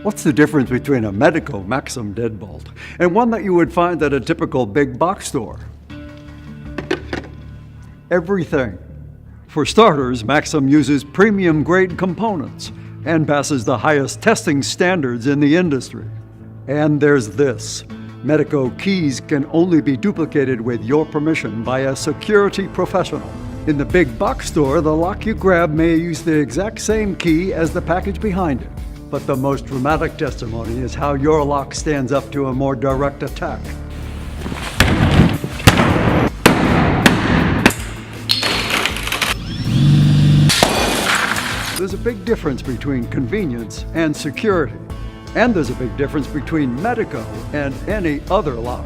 What's the difference between a Medeco Maxim deadbolt and one that you would find at a typical big box store? Everything. For starters, Maxim uses premium grade components and passes the highest testing standards in the industry. And there's this. Medeco keys can only be duplicated with your permission by a security professional. In the big box store, the lock you grab may use the exact same key as the package behind it. But the most dramatic testimony is how your lock stands up to a more direct attack. There's a big difference between convenience and security. And there's a big difference between Medeco and any other lock.